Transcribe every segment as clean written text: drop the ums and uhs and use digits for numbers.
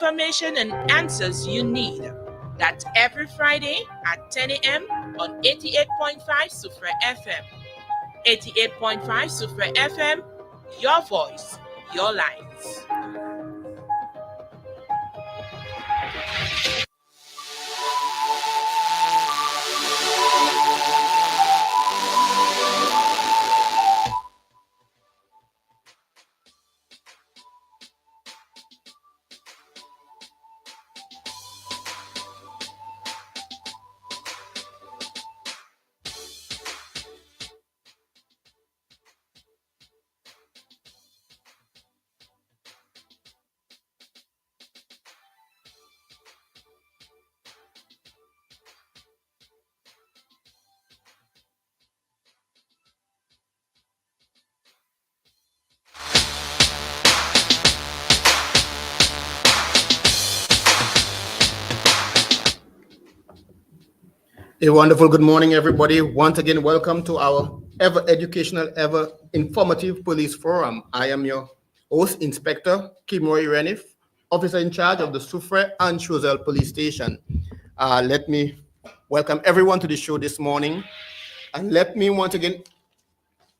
Information and answers you need. That's every Friday at 10 a.m. on 88.5 Soufriere FM. 88.5 Soufriere FM, your voice, your lives. A wonderful good morning, everybody. Once again, welcome to our ever educational, ever informative police forum. I am your host, Inspector Kimroy Rene, officer in charge of the Soufriere and Choiseul Police Station. Let me welcome everyone to the show this morning, and let me once again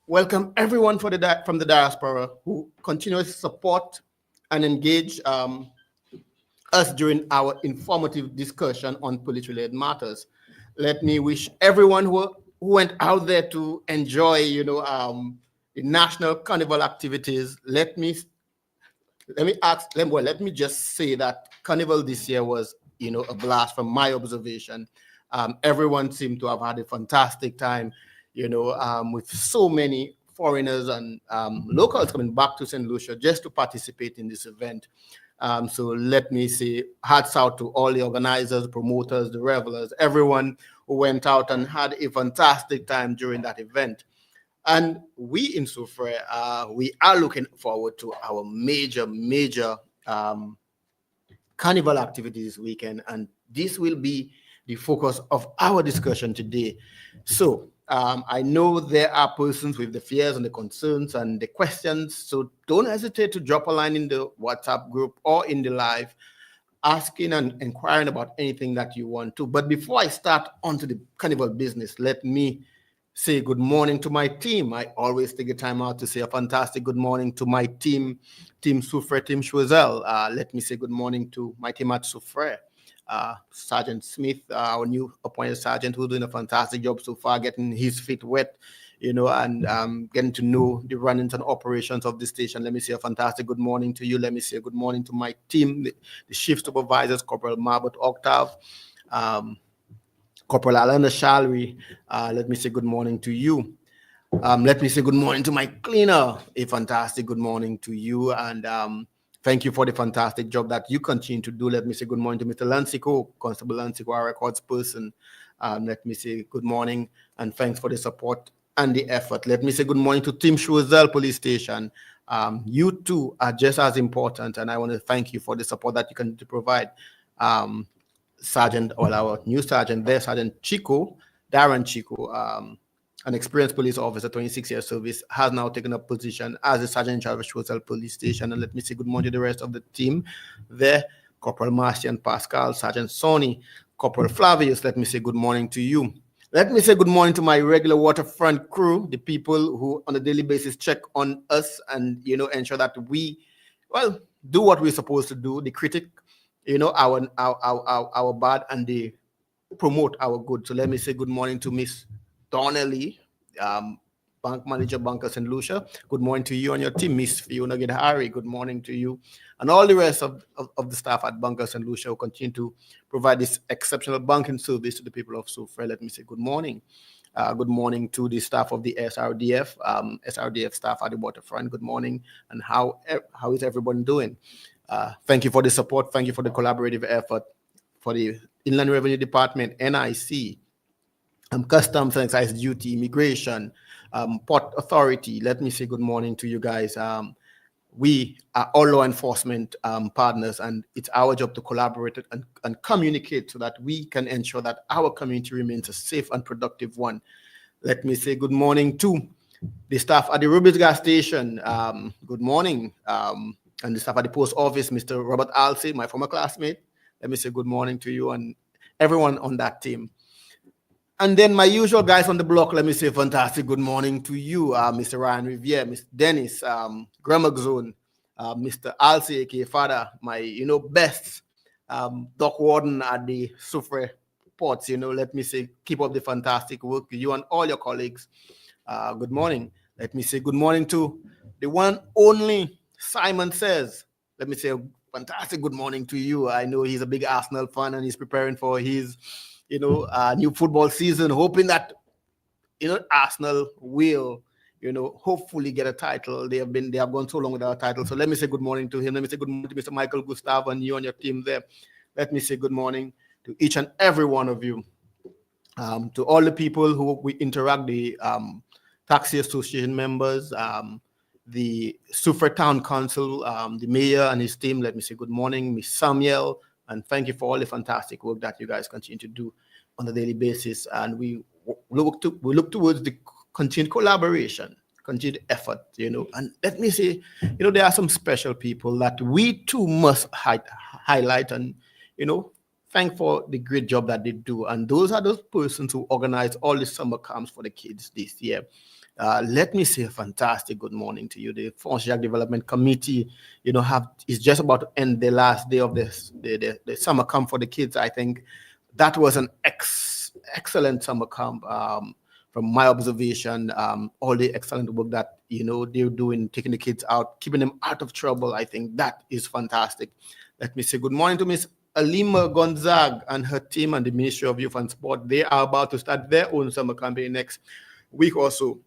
welcome everyone from the diaspora who continues to support and engage us during our informative discussion on police-related matters. Let me wish everyone who went out there to enjoy, the national carnival activities. Let me just say that carnival this year was, a blast from my observation. Everyone seemed to have had a fantastic time, with so many foreigners and locals coming back to St. Lucia just to participate in this event. So let me say hats out to all the organizers, promoters, the revelers, everyone who went out and had a fantastic time during that event. And we in Soufriere, we are looking forward to our major carnival activities this weekend. And this will be the focus of our discussion today. So I know there are persons with the fears and the concerns and the questions, so don't hesitate to drop a line in the WhatsApp group or in the live, asking and inquiring about anything that you want to. But before I start onto the carnival business, let me say good morning to my team. I always take a time out to say a fantastic good morning to my team, Team Soufriere, Team Choiseul. Let me say good morning to my team at Soufriere. Sergeant Smith, our new appointed sergeant, who's doing a fantastic job so far, getting his feet wet, and getting to know the runnings and operations of the station. Let me say a fantastic good morning to you. Let me say a good morning to my team, the shift supervisors, Corporal Marbot Octave, Corporal Alana Shalry. Let me say good morning to you. Let me say good morning to my cleaner. A fantastic good morning to you. And thank you for the fantastic job that you continue to do. Let me say good morning to Mr. Lancico, Constable Lancico, our records person. Let me say good morning and thanks for the support and the effort. Let me say good morning to Team Choiseul Police Station. You too are just as important, and I want to thank you for the support that you continue to provide. Sergeant, or our new sergeant there, Sergeant Chico, Darren Chico, an experienced police officer, 26 years service, has now taken up position as a sergeant in charge of Choiseul Police Station. And let me say good morning to the rest of the team there, Corporal Marcian Pascal, Sergeant Sonny, Corporal Flavius. Let me say good morning to you. Let me say good morning to my regular waterfront crew, the people who on a daily basis check on us and, ensure that we, do what we're supposed to do. The critic, our bad, and they promote our good. So let me say good morning to Miss Donnelly, Bank Manager, Banker St. Lucia. Good morning to you and your team, Miss Fiona Gidhari. Good morning to you. And all the rest of the staff at Banker St. Lucia who continue to provide this exceptional banking service to the people of Soufriere. Let me say good morning. Good morning to the staff of the SRDF staff at the waterfront. Good morning. And how is everyone doing? Thank you for the support. Thank you for the collaborative effort for the Inland Revenue Department, NIC, Customs and Excise Duty, Immigration, Port Authority. Let me say good morning to you guys. We are all law enforcement partners, and it's our job to collaborate and communicate so that we can ensure that our community remains a safe and productive one. Let me say good morning to the staff at the Rubis gas station. Good morning. and the staff at the post office, Mr. Robert Alsey, my former classmate. Let me say good morning to you and everyone on that team. And then my usual guys on the block, let me say fantastic good morning to you, Mr. Ryan Riviere, Mr. Dennis, Grammar Zone, Mr. Alsey, aka Father, my, best dock warden at the Soufriere ports. Let me say keep up the fantastic work, you and all your colleagues. Good morning. Let me say good morning to the one only Simon Says. Let me say a fantastic good morning to you. I know he's a big Arsenal fan and he's preparing for his, new football season, hoping that, Arsenal will, hopefully get a title. They have gone so long without a title. So let me say good morning to him. Let me say good morning to Mr. Michael Gustav and you and your team there. Let me say good morning to each and every one of you. To all the people who we interact, the taxi association members, the Soufriere Town Council, the mayor and his team. Let me say good morning, Miss Samuel, and thank you for all the fantastic work that you guys continue to do on a daily basis. And we look towards the continued collaboration, continued effort, And let me say, there are some special people that we too must highlight and, thank for the great job that they do. And those are those persons who organize all the summer camps for the kids this year. Let me say a fantastic good morning to you. The Fonsiac Development Committee, is just about to end the last day of the summer camp for the kids. I think that was an excellent summer camp. From my observation, all the excellent work that they're doing, taking the kids out, keeping them out of trouble. I think that is fantastic. Let me say good morning to Miss Alima Gonzag and her team and the Ministry of Youth and Sport. They are about to start their own summer campaign next week or so.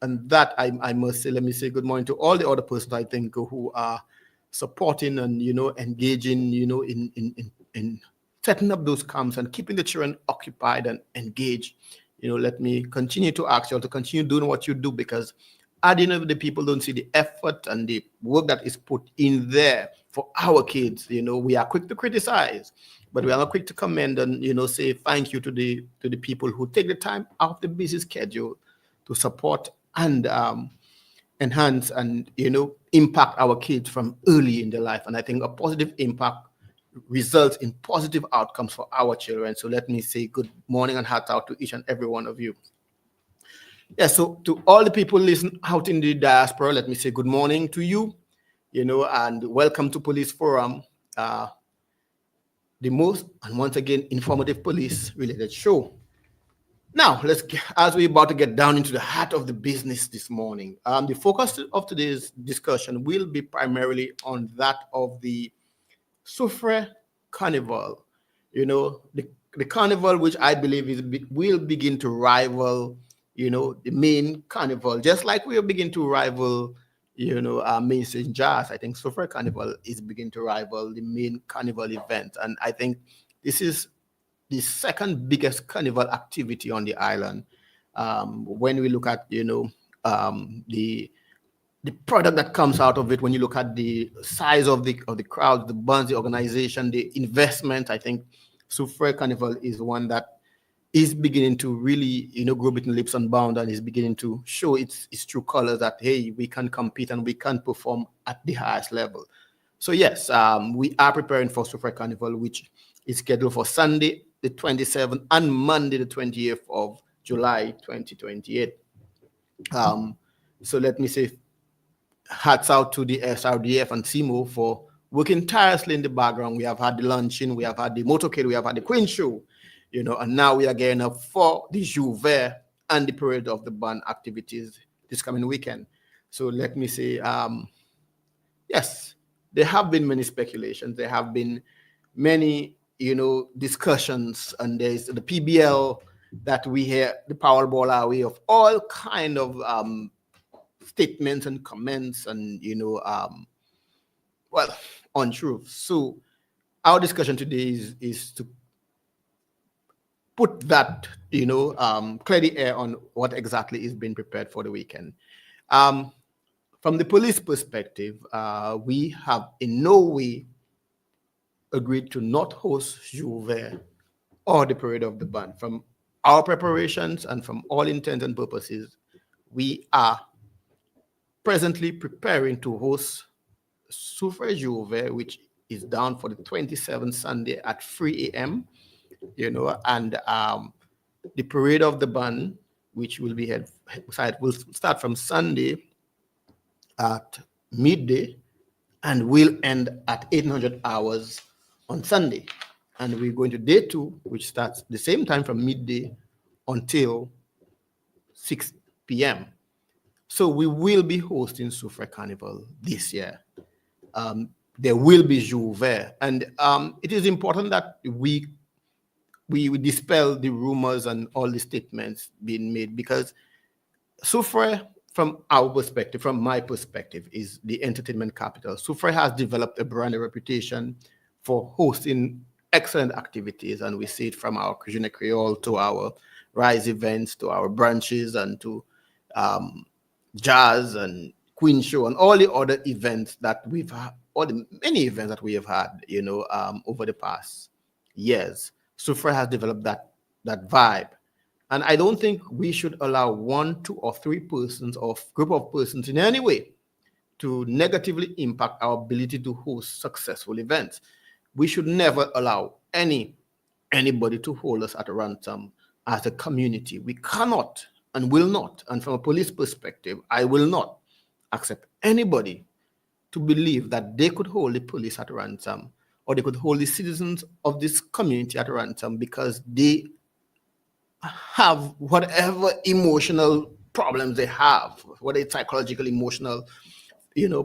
And that I must say, let me say good morning to all the other persons I think who are supporting and engaging in setting up those camps and keeping the children occupied and engaged. Let me continue to ask you all to continue doing what you do, because at the end of the day, people don't see the effort and the work that is put in there for our kids. We are quick to criticize, but we are not quick to commend and say thank you to the people who take the time out of the busy schedule to support and enhance and impact our kids from early in their life. And I think a positive impact results in positive outcomes for our children. So let me say good morning and heart out to each and every one of you. Yeah, so to all the people listening out in the diaspora, let me say good morning to you, and welcome to Police Forum, the most and once again informative police-related show. Now, as we're about to get down into the heart of the business this morning, the focus of today's discussion will be primarily on that of the Soufriere Carnival. The carnival, which I believe will begin to rival, the main carnival, just like we'll begin to rival, mainstream jazz. I think Soufriere Carnival is beginning to rival the main carnival event, and I think this is the second biggest carnival activity on the island. When we look at the product that comes out of it, when you look at the size of the crowd, the bunch, the organization, the investment, I think Soufriere Carnival is one that is beginning to really grow between leaps and bounds, and is beginning to show its true colors that, hey, we can compete and we can perform at the highest level. So yes, we are preparing for Soufriere Carnival, which is scheduled for Sunday the 27th and Monday the 28th of July 2028. So let me say hats out to the SRDF and CIMO for working tirelessly in the background. We have had the luncheon, we have had the motorcade, we have had the Queen Show, and now we are getting up for the Jouvert and the Parade of the Band activities this coming weekend. So let me say, yes, there have been many speculations. There have been many, discussions, and there's the PBL that we hear, the Powerball our way of all kind of statements and comments and, untruth. So our discussion today is to put that, clear the air on what exactly is being prepared for the weekend. From the police perspective, we have in no way agreed to not host Jouvert or the Parade of the Band. From our preparations and from all intents and purposes, we are presently preparing to host Soufriere Jouvert, which is down for the 27th Sunday at 3 a.m., and the parade of the band, which will be will start from Sunday at midday and will end at 1800 hours on Sunday. And we're going to day two, which starts the same time from midday until 6 p.m. So we will be hosting Soufriere Carnival this year. There will be Jouvert, and it is important that we dispel the rumors and all the statements being made, because Soufriere, from our perspective, from my perspective, is the entertainment capital. Soufriere has developed a brand reputation for hosting excellent activities, and we see it from our Cuisine Creole to our Rise events to our branches and to jazz and Queen Show and all the other events that we've had, all the many events that we have had, over the past years. Soufriere has developed that vibe. And I don't think we should allow one, two, or three persons or group of persons in any way to negatively impact our ability to host successful events. We should never allow anybody to hold us at a ransom as a community. We cannot and will not, and from a police perspective, I will not accept anybody to believe that they could hold the police at ransom, or they could hold the citizens of this community at ransom because they have whatever emotional problems they have, whether it's psychological, emotional,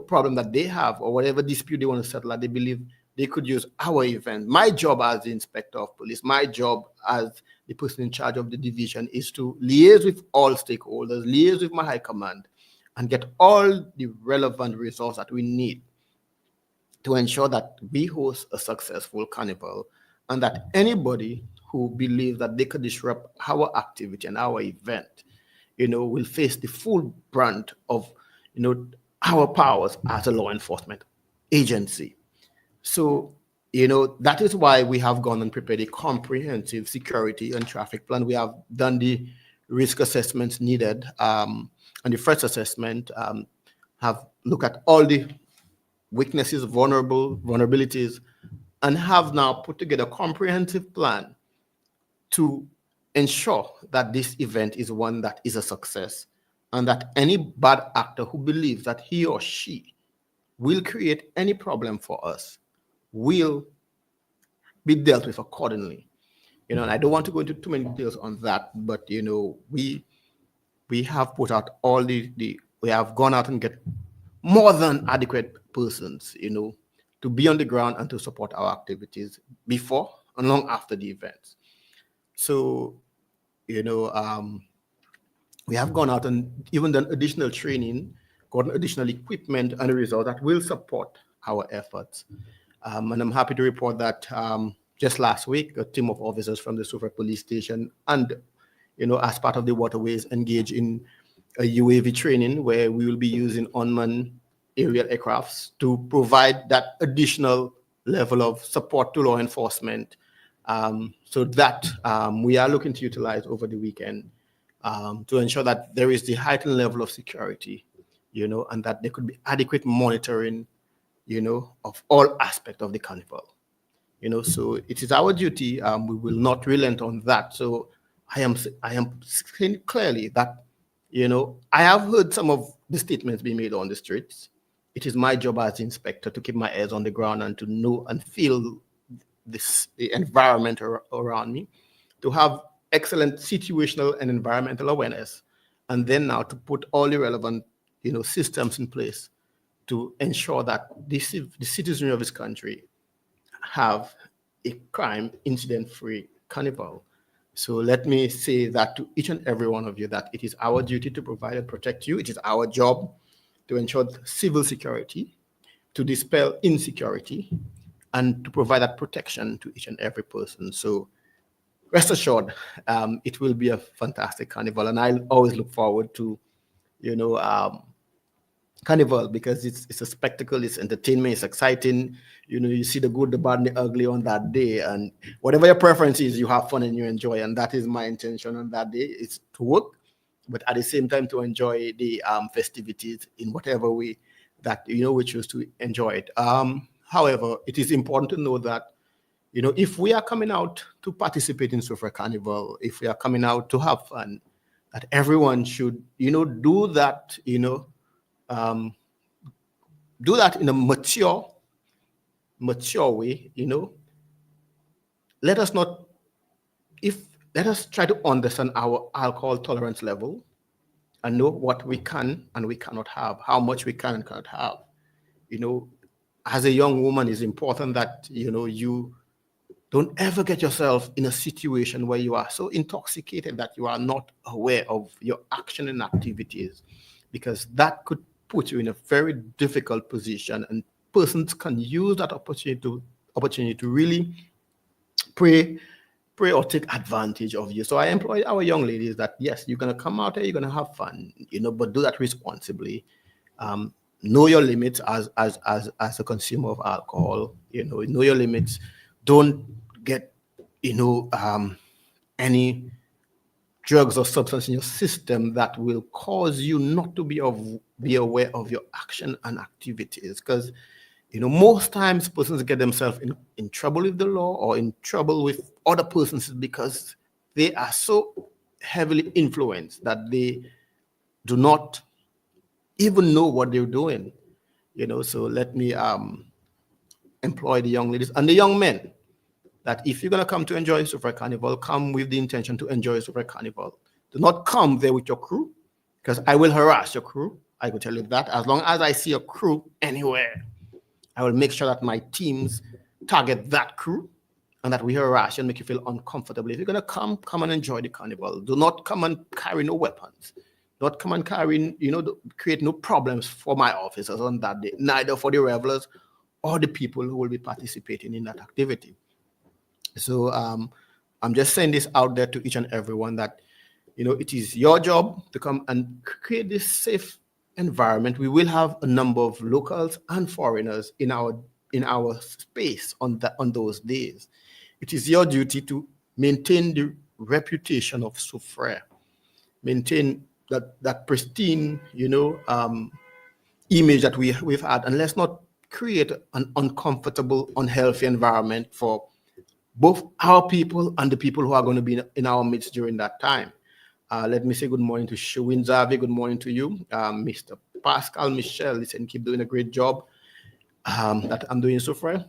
problem that they have, or whatever dispute they want to settle, that they believe they could use our event. My job as the inspector of police, my job as the person in charge of the division, is to liaise with all stakeholders, liaise with my high command, and get all the relevant resources that we need to ensure that we host a successful carnival, and that anybody who believes that they could disrupt our activity and our event, will face the full brunt of, our powers as a law enforcement agency. So, that is why we have gone and prepared a comprehensive security and traffic plan. We have done the risk assessments needed, and the first assessment have looked at all the weaknesses, vulnerabilities, and have now put together a comprehensive plan to ensure that this event is one that is a success, and that any bad actor who believes that he or she will create any problem for us will be dealt with accordingly. And I don't want to go into too many details on that, but we have put out all we have gone out and get more than adequate persons, to be on the ground and to support our activities before and long after the events. So, we have gone out and even done additional training, gotten additional equipment and a result that will support our efforts. And I'm happy to report that just last week, a team of officers from the Soufriere police station and, as part of the waterways, engaged in a UAV training where we will be using unmanned aerial aircrafts to provide that additional level of support to law enforcement, so that we are looking to utilize over the weekend to ensure that there is the heightened level of security, and that there could be adequate monitoring, of all aspects of the carnival. So it is our duty. We will not relent on that. So I am saying clearly that, I have heard some of the statements being made on the streets. It is my job as inspector to keep my ears on the ground and to know and feel the environment around me, to have excellent situational and environmental awareness, and then now to put all the relevant, systems in place to ensure that the citizenry of this country have a crime incident-free carnival. So let me say that to each and every one of you, that it is our duty to provide and protect you. It is our job to ensure civil security, to dispel insecurity, and to provide that protection to each and every person. So rest assured, it will be a fantastic carnival, and I always look forward to, carnival, because it's a spectacle, it's entertainment, it's exciting. You see the good, the bad, and the ugly on that day, and whatever your preference is, you have fun and you enjoy, and that is my intention on that day. It's to work, but at the same time to enjoy the festivities in whatever way that we choose to enjoy it. However, it is important to know that if we are coming out to participate in Soufriere Carnival, if we are coming out to have fun, that everyone should do that, um, do that in a mature way. Let us not if let us try to understand our alcohol tolerance level and know what we can and we cannot have, how much we can and cannot have. You know, as a young woman, it's important that you don't ever get yourself in a situation where you are so intoxicated that you are not aware of your action and activities, because that could put you in a very difficult position, and persons can use that opportunity to really prey or take advantage of you. So I employ our young ladies that yes, you're gonna come out there, you're gonna have fun, but do that responsibly. Know your limits as a consumer of alcohol. Know your limits. Don't get any drugs or substance in your system that will cause you not to be aware of your action and activities, because most times persons get themselves in trouble with the law or in trouble with other persons because they are so heavily influenced that they do not even know what they're doing. So let me employ the young ladies and the young men that if you're going to come to enjoy Soufriere Carnival, come with the intention to enjoy Soufriere Carnival. Do not come there with your crew, because I will harass your crew. I will tell you that. As long as I see a crew anywhere, I will make sure that my teams target that crew and that we harass you and make you feel uncomfortable. If you're going to come and enjoy the carnival. Do not come and carry no weapons. Not come and carry, create no problems for my officers on that day, neither for the revelers or the people who will be participating in that activity. So I'm just saying this out there to each and everyone that, it is your job to come and create this safe environment. We will have a number of locals and foreigners in our space on those days. It is your duty to maintain the reputation of Soufriere, maintain that pristine, image that we've had, and let's not create an uncomfortable, unhealthy environment for both our people and the people who are going to be in our midst during that time. Let me say good morning to Shewin Zavi. Good morning to you, Mr. Pascal Michel. Listen, keep doing a great job that I'm doing so far.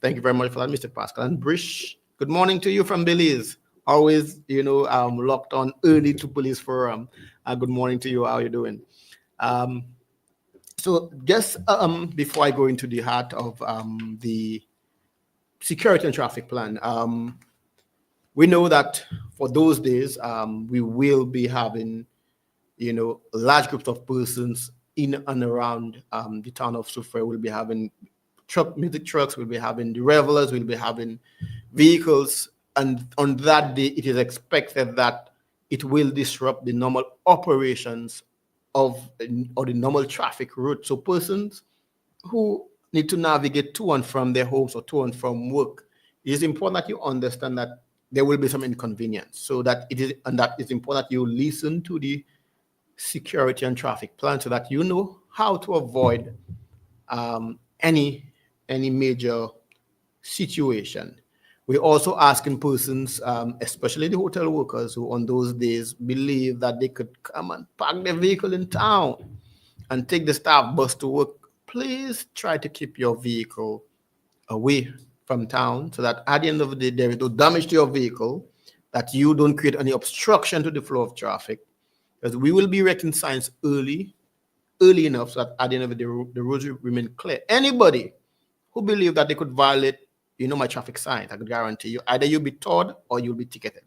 Thank you very much for that, Mr. Pascal. And Brish, good morning to you from Belize. Always, locked on early to police forum. Good morning to you. How are you doing? So just before I go into the heart of the security and traffic plan, we know that for those days, we will be having, large groups of persons in and around the town of Soufriere. We'll be having music trucks, we'll be having the revelers, we'll be having vehicles. And on that day, it is expected that it will disrupt the normal operations or the normal traffic route. So persons who need to navigate to and from their homes or to and from work, it is important that you understand that there will be some inconvenience. So that it's important that you listen to the security and traffic plan so that you know how to avoid any major situation. We're also asking persons, especially the hotel workers, who on those days believe that they could come and park their vehicle in town and take the staff bus to work. Please try to keep your vehicle away from town so that at the end of the day, there is no damage to your vehicle, that you don't create any obstruction to the flow of traffic. Because we will be erecting signs early enough so that at the end of the day, the roads will remain clear. Anybody who believe that they could violate, my traffic signs, I could guarantee you, either you'll be towed or you'll be ticketed,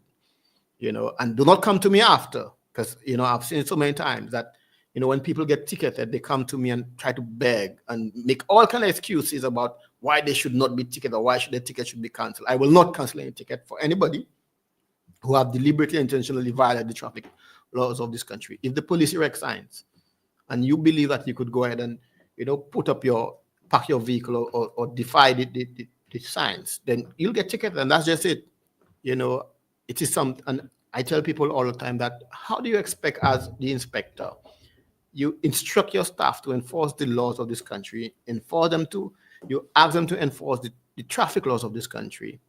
and do not come to me after, because, I've seen it so many times that, when people get ticketed, they come to me and try to beg and make all kind of excuses about why they should not be ticketed or why their ticket should be canceled. I will not cancel any ticket for anybody who have deliberately, intentionally violated the traffic laws of this country. If the police erect signs and you believe that you could go ahead and, park your vehicle or defy the signs, then you'll get ticketed, and that's just it. It is something, and I tell people all the time that how do you expect as the inspector, you instruct your staff to enforce the laws of this country, you ask them to enforce the traffic laws of this country.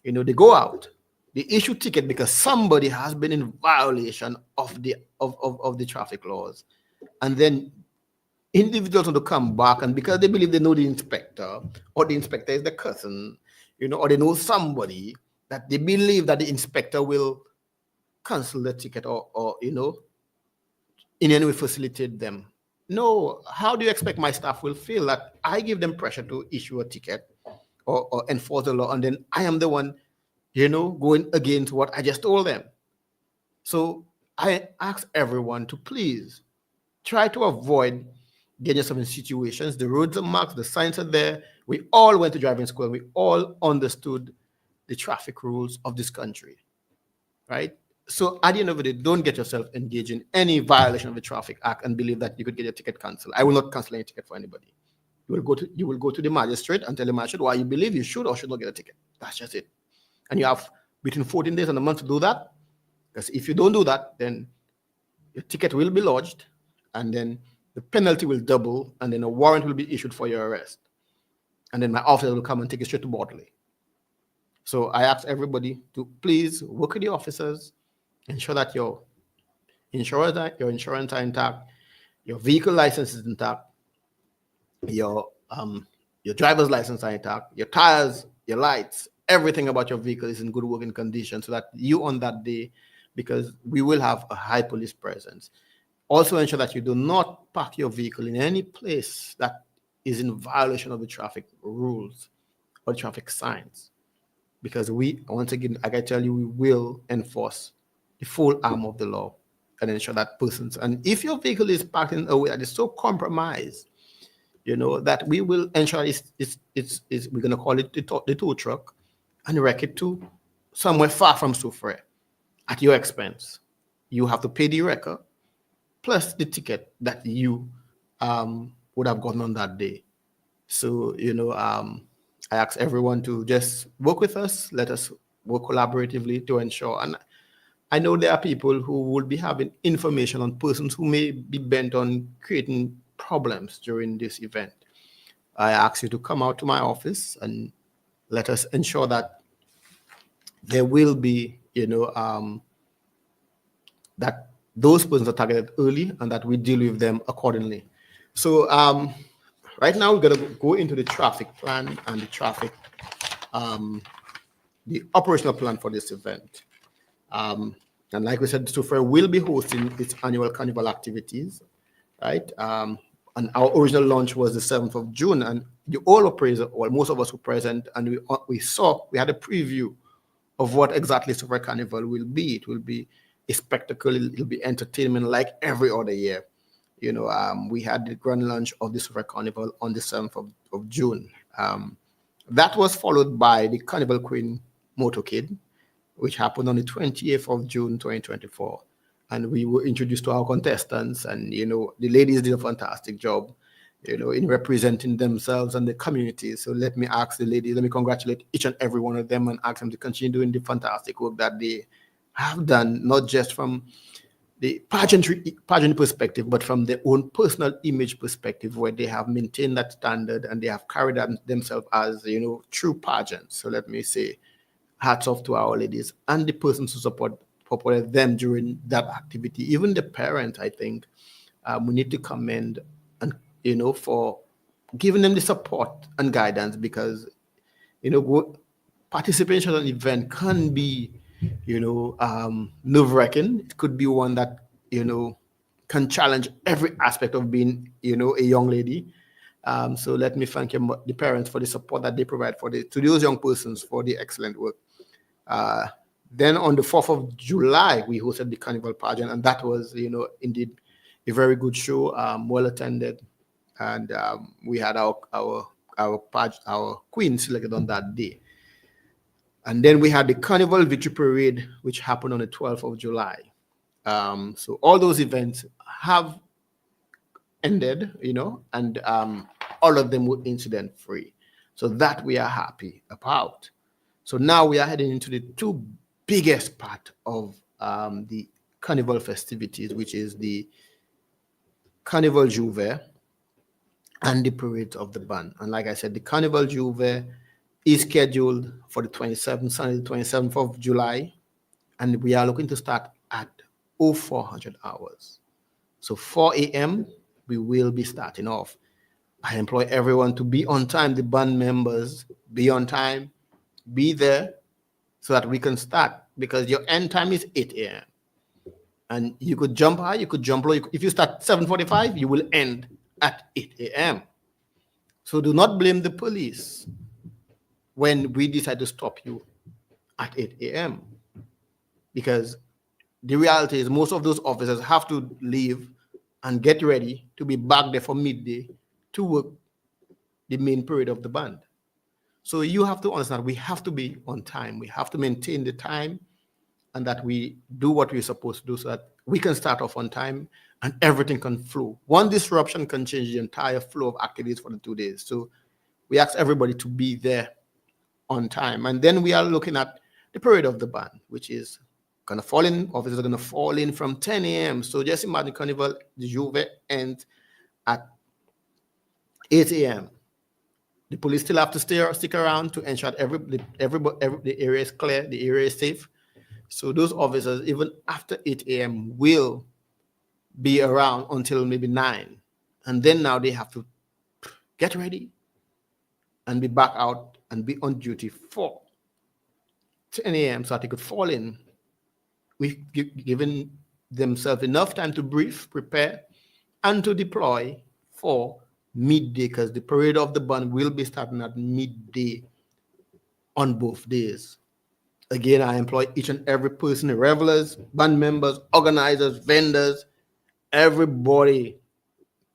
They go out, they issue ticket because somebody has been in violation of the traffic laws. And then individuals want to come back, and because they believe they know the inspector, or the inspector is the cousin, or they know somebody, that they believe that the inspector will cancel the ticket, or in any way facilitate them. No, how do you expect my staff will feel that I give them pressure to issue a ticket, or enforce the law, and then I am the one, going against what I just told them? So I ask everyone to please try to avoid getting yourself in situations. The roads are marked, the signs are there. We all went to driving school. We all understood the traffic rules of this country, right? So at the end of the day, don't get yourself engaged in any violation of the Traffic Act and believe that you could get your ticket canceled. I will not cancel any ticket for anybody. You will go to the magistrate and tell the magistrate why you believe you should or should not get a ticket. That's just it. And you have between 14 days and a month to do that. Because if you don't do that, then your ticket will be lodged, and then the penalty will double, and then a warrant will be issued for your arrest. And then my officer will come and take you straight to Bodley. So I ask everybody to please work with the officers, ensure that your insurance are intact, your vehicle license is intact, your driver's license are intact, your tires, your lights, everything about your vehicle is in good working condition, so that you on that day, because we will have a high police presence. Also ensure that you do not park your vehicle in any place that is in violation of the traffic rules or traffic signs. Because once again, like I tell you, we will enforce the full arm of the law and ensure that persons. And if your vehicle is parked in a way that is so compromised, that we will ensure we're going to call it the tow truck and wreck it to somewhere far from Soufriere at your expense. You have to pay the wrecker plus the ticket that you would have gotten on that day. So, I ask everyone to just work with us. Let us work collaboratively to ensure. And I know there are people who will be having information on persons who may be bent on creating problems during this event. I ask you to come out to my office and let us ensure that there will be, that those persons are targeted early and that we deal with them accordingly. So right now we're going to go into the traffic plan and the operational plan for this event. And like we said, Soufriere will be hosting its annual carnival activities, right? And our original launch was the 7th of June, and most of us were present, and we had a preview of what exactly Soufriere Carnival will be. It will be a spectacle, it'll be entertainment like every other year. We had the grand launch of the Soufriere Carnival on the 7th of June. That was followed by the Carnival Queen Motorcade, which happened on the 28th of June, 2024. And we were introduced to our contestants, and, the ladies did a fantastic job, in representing themselves and the community. So let me congratulate each and every one of them and ask them to continue doing the fantastic work that they have done, not just from the pageant perspective, but from their own personal image perspective, where they have maintained that standard and they have carried themselves as, true pageants. So let me say, hats off to our ladies and the persons who supported them during that activity. Even the parents, I think, we need to commend and for giving them the support and guidance, because participation in an event can be nerve-wracking. It could be one that can challenge every aspect of being a young lady. So let me thank the parents for the support that they provide to those young persons for the excellent work. Then on the 4th of July, we hosted the Carnival pageant, and that was, indeed a very good show, well attended, and we had our queen selected on that day. And then we had the Carnival Victory Parade, which happened on the 12th of July. So all those events have ended, and all of them were incident-free. So that we are happy about. So now we are heading into the two biggest part of the Carnival festivities, which is the Carnival Juve and the parade of the band. And like I said, the Carnival Juve is scheduled for the 27th, Sunday, the 27th of July, and we are looking to start at 0400 hours. So 4 a.m. we will be starting off. I employ everyone to be on time. The band members be on time, be there, so that we can start, because your end time is 8 a.m. And you could jump high, you could jump low. If you start 7:45, you will end at 8 a.m. So do not blame the police when we decide to stop you at 8 a.m. Because the reality is most of those officers have to leave and get ready to be back there for midday to work the main parade of the band. So you have to understand, we have to be on time. We have to maintain the time, and that we do what we're supposed to do so that we can start off on time and everything can flow. One disruption can change the entire flow of activities for the 2 days. So we ask everybody to be there on time. And then we are looking at the parade of the band, which is going to fall in, officers are going to fall in from 10 a.m. So just imagine Carnival, the Juve ends at 8 a.m. The police still have to stick around to ensure that the area is clear, the area is safe. So those officers, even after 8 a.m., will be around until maybe 9. And then now they have to get ready and be back out and be on duty for 10 a.m. so that they could fall in. We've given themselves enough time to brief, prepare, and to deploy for midday, because the parade of the band will be starting at midday on both days. Again, I employ each and every person, the revelers, band members, organizers, vendors, everybody.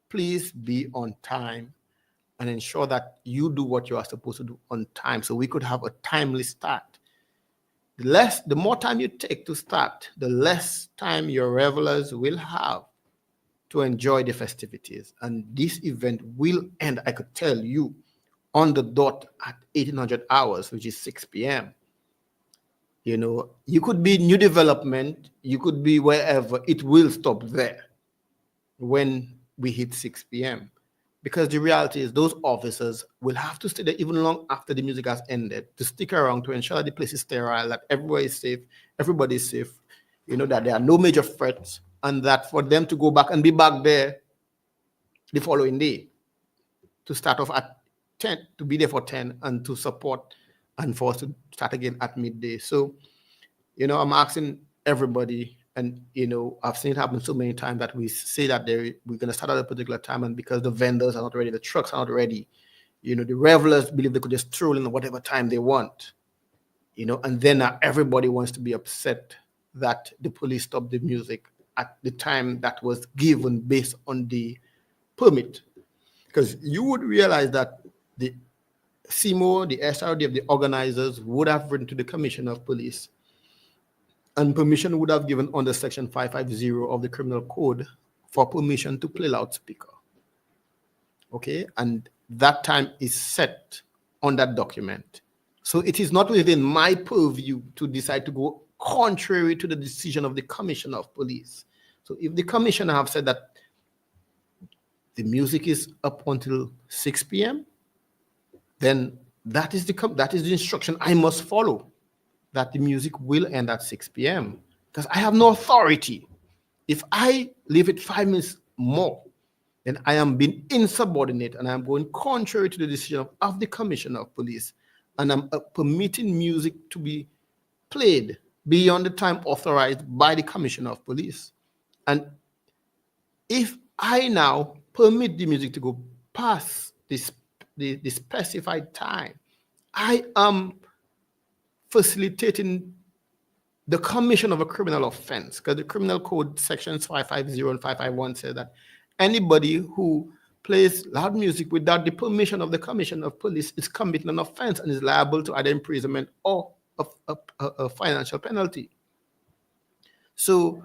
Please be on time and ensure that you do what you are supposed to do on time, so we could have a timely start. The more time you take to start, the less time your revelers will have to enjoy the festivities. And this event will end, I could tell you, on the dot at 1800 hours, which is 6 p.m. You know, you could be new development, you could be wherever, it will stop there when we hit 6 p.m. Because the reality is those officers will have to stay there even long after the music has ended, to stick around to ensure that the place is sterile, that everywhere is safe, everybody is safe, you know, that there are no major threats, and that for them to go back and be back there the following day, to start off at 10, to be there for 10, and to support and for us to start again at midday. So, you know, I'm asking everybody, and, you know, I've seen it happen so many times that we say that we're going to start at a particular time, and because the vendors are not ready, the trucks are not ready, you know, the revelers believe they could just stroll in whatever time they want, you know, and then everybody wants to be upset that the police stopped the music at the time that was given based on the permit. Because you would realize that the CMO, the SRDF, the organizers would have written to the Commissioner of Police, and permission would have given under Section 550 of the Criminal Code for permission to play loudspeaker. Okay, and that time is set on that document. So it is not within my purview to decide to go contrary to the decision of the Commissioner of Police. So if the Commissioner have said that the music is up until 6 p.m., then that is the instruction I must follow, that the music will end at 6 p.m. because I have no authority. If I leave it 5 minutes more, then I am being insubordinate and I'm going contrary to the decision of the Commissioner of Police, and I'm permitting music to be played beyond the time authorized by the Commissioner of Police. And if I now permit the music to go past the specified time, I am facilitating the commission of a criminal offense, because the criminal code sections 550 and 551 say that anybody who plays loud music without the permission of the Commissioner of Police is committing an offense and is liable to either imprisonment or a financial penalty. So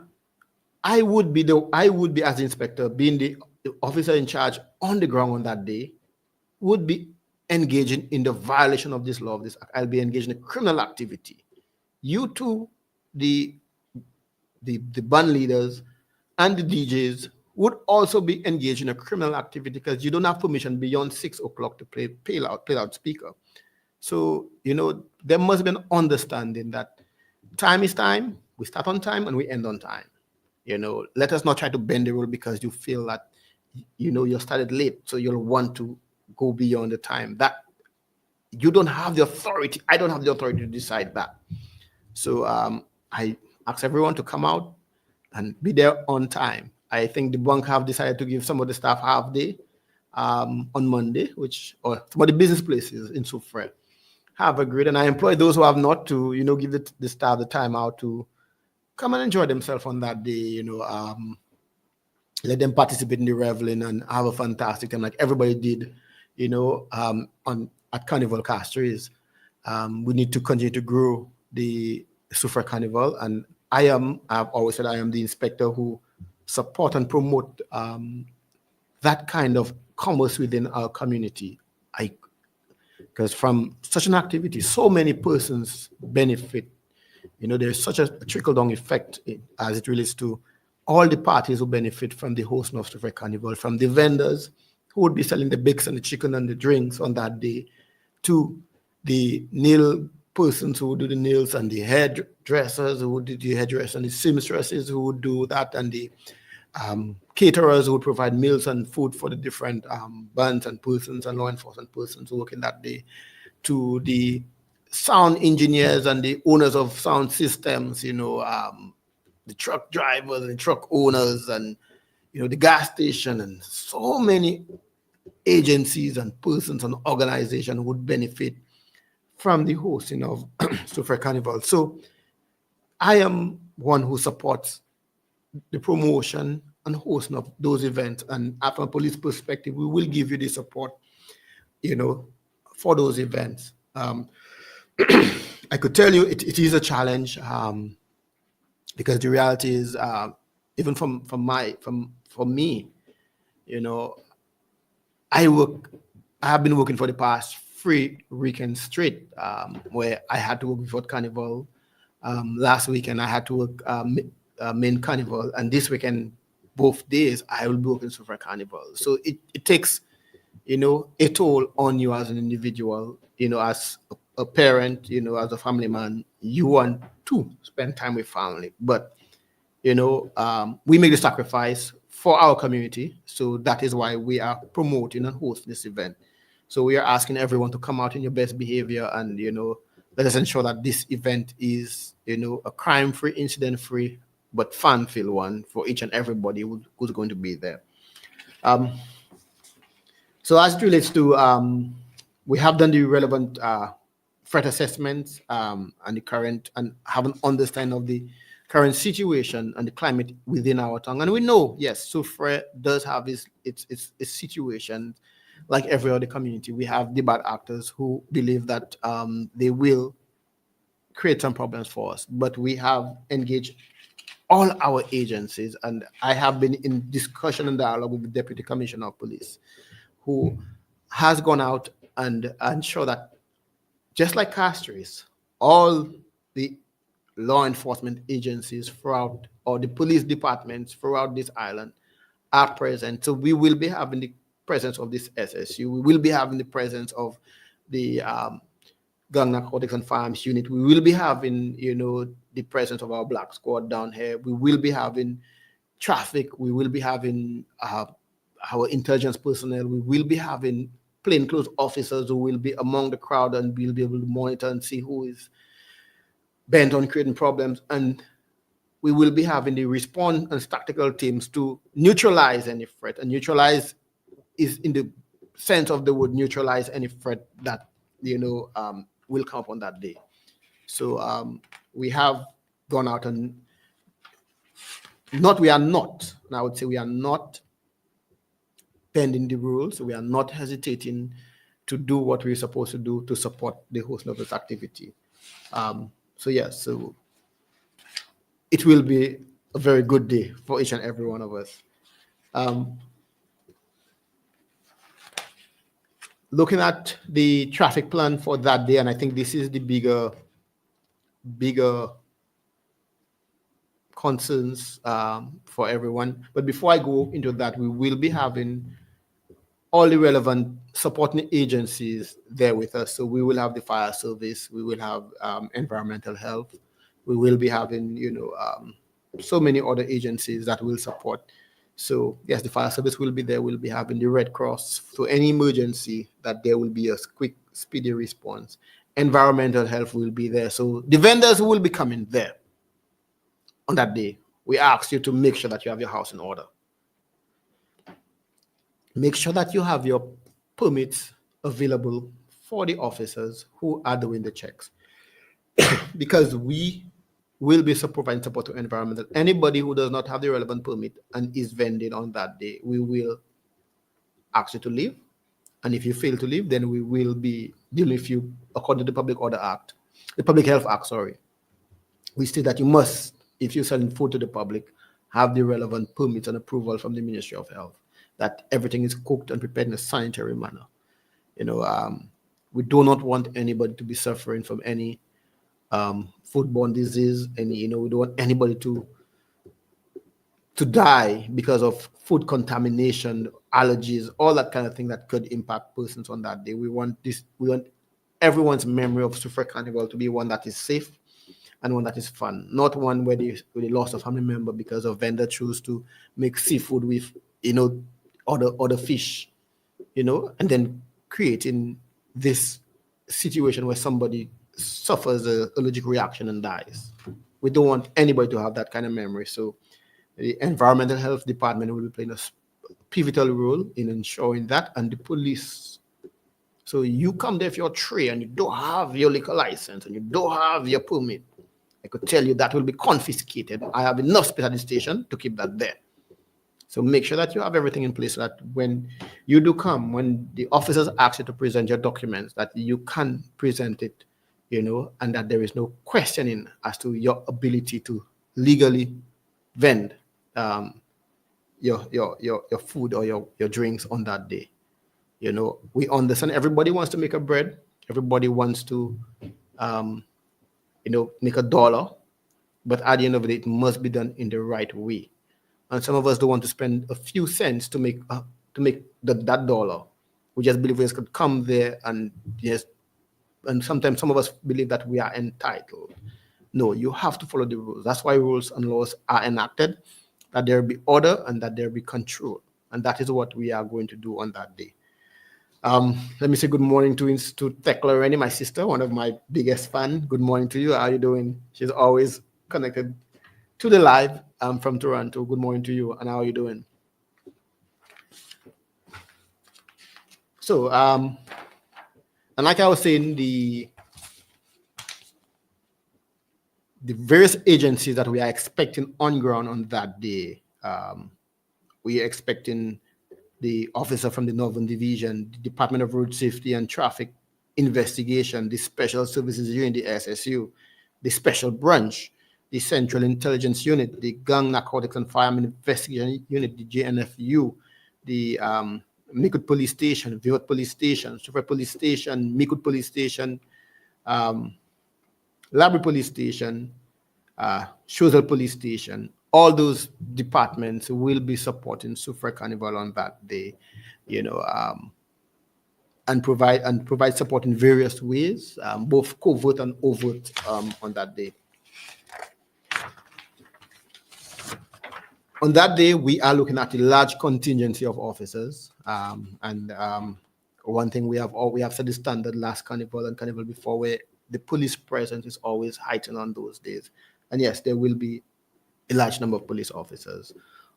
I would be as the inspector, being the officer in charge on the ground on that day, would be engaging in the violation of this law, of this act. I'll be engaged in a criminal activity. You too, the band leaders and the DJs would also be engaged in a criminal activity because you don't have permission beyond 6 o'clock to play loudspeaker. So, there must be an understanding that time is time. We start on time and we end on time. Let us not try to bend the rule because you feel that, you started late. So you'll want to go beyond the time. That you don't have the authority. I don't have the authority to decide that. So I ask everyone to come out and be there on time. I think the bank have decided to give some of the staff half day on Monday, or some of the business places in Soufriere have agreed. And I employ those who have not to, give the staff the time out to come and enjoy themselves on that day, let them participate in the reveling and have a fantastic time like everybody did, at Carnival Castries. We need to continue to grow the Soufriere Carnival. And I've always said I am the inspector who support and promote that kind of commerce within our community. Because from such an activity, so many persons benefit. There's such a trickle-down effect as it relates to all the parties who benefit from the hosting of Soufriere Carnival, from the vendors who would be selling the bakes and the chicken and the drinks on that day, to the nail persons who would do the nails, and the hairdressers who would do the hairdressing, and the seamstresses who would do that, and the caterers who would provide meals and food for the different bands and persons and law enforcement persons working that day, to the sound engineers and the owners of sound systems, the truck drivers and the truck owners, and the gas station, and so many agencies and persons and organizations would benefit from the hosting of Soufriere Carnival. So I am one who supports the promotion and hosting of those events. And from a police perspective, we will give you the support, for those events. I could tell you it is a challenge because the reality is, even for me, I have been working for the past 3 weekends straight, where I had to work before Carnival. Last weekend I had to work main Carnival, and this weekend, both days, I will be working Soufriere Carnival. So it takes, a toll on you as an individual, as a parent, as a family man. You want to spend time with family, but we make the sacrifice for our community. So that is why we are promoting and hosting this event. So we are asking everyone to come out in your best behavior, and let us ensure that this event is a crime-free, incident-free, but fun-filled one for each and everybody who's going to be there. So as it relates to, we have done the relevant threat assessments and the current, and have an understanding of the current situation and the climate within our town. And we know, yes, Soufriere does have its situation like every other community. We have the bad actors who believe that they will create some problems for us, but we have engaged all our agencies, and I have been in discussion and dialogue with the Deputy Commissioner of Police, who has gone out and ensured that, just like Castries, all the law enforcement agencies throughout, or the police departments throughout this island, are present. So we will be having the presence of this SSU. We will be having the presence of the Gang Narcotics and Firearms Unit. We will be having, the presence of our Black Squad down here. We will be having traffic. We will be having our intelligence personnel. We will be having plainclothes officers who will be among the crowd and will be able to monitor and see who is bent on creating problems. And we will be having the response and tactical teams to neutralize any threat. And neutralize is in the sense of the word neutralize any threat that, will come up on that day. So we have gone out and we are not bending the rules. We are not hesitating to do what we're supposed to do to support the hosting of this activity. So it will be a very good day for each and every one of us. Looking at the traffic plan for that day, and I think this is the bigger concerns for everyone. But before I go into that, we will be having all the relevant supporting agencies there with us. So we will have the fire service, we will have environmental health, we will be having, so many other agencies that will support. So yes, the fire service will be there. We'll be having the Red Cross. So any emergency, that there will be a quick, speedy response. Environmental health will be there. So the vendors will be coming there on that day. We ask you to make sure that you have your house in order. Make sure that you have your permits available for the officers who are doing the checks, because we will be providing support to environmental. Anybody who does not have the relevant permit and is vending on that day, we will ask you to leave. And if you fail to leave, then we will be dealing with you according to the Public Order Act, the Public Health Act, sorry. We state that you must, if you're selling food to the public, have the relevant permits and approval from the Ministry of Health, that everything is cooked and prepared in a sanitary manner. We do not want anybody to be suffering from any foodborne disease, and we don't want anybody to die because of food contamination, allergies, all that kind of thing that could impact persons on that day. We want everyone's memory of Soufriere Carnival to be one that is safe and one that is fun, not one where they lost a family member because a vendor chose to make seafood with other fish, and then creating this situation where somebody suffers an allergic reaction and dies. We don't want anybody to have that kind of memory. So the environmental health department will be playing a pivotal role in ensuring that, and the police. So you come there with your tray and you don't have your liquor license and you don't have your permit, I could tell you that will be confiscated. I have enough space at the station to keep that there. So make sure that you have everything in place so that when you do come, when the officers ask you to present your documents, that you can present it, and that there is no questioning as to your ability to legally vend your food or your drinks on that day. We understand everybody wants to make a bread. Everybody wants to, make a dollar. But at the end of the day, it must be done in the right way. And some of us don't want to spend a few cents to make that dollar. We just believe we just could come there and sometimes some of us believe that we are entitled. No, you have to follow the rules. That's why rules and laws are enacted, that there be order and that there be control. And that is what we are going to do on that day. Let me say good morning to Tekla Rene, my sister, one of my biggest fans. Good morning to you. How are you doing? She's always connected to the live. I'm from Toronto. Good morning to you. And how are you doing? So, and like I was saying, the various agencies that we are expecting on ground on that day, we are expecting the officer from the Northern Division, the Department of Road Safety and Traffic Investigation, the Special Services Unit, the SSU, the Special Branch, the Central Intelligence Unit, the Gang Narcotics and Firearm Investigation Unit, the JNFU, the Micoud Police Station, Viot Police Station, Soufriere Police Station, Micoud Police Station, Labrie Police Station, Choiseul Police Station. All those departments will be supporting Soufriere Carnival on that day, and provide support in various ways, both covert and overt, on that day. On that day, we are looking at a large contingency of officers, and one thing we have set the standard last Carnival and Carnival before, where the police presence is always heightened on those days. And yes, there will be a large number of police officers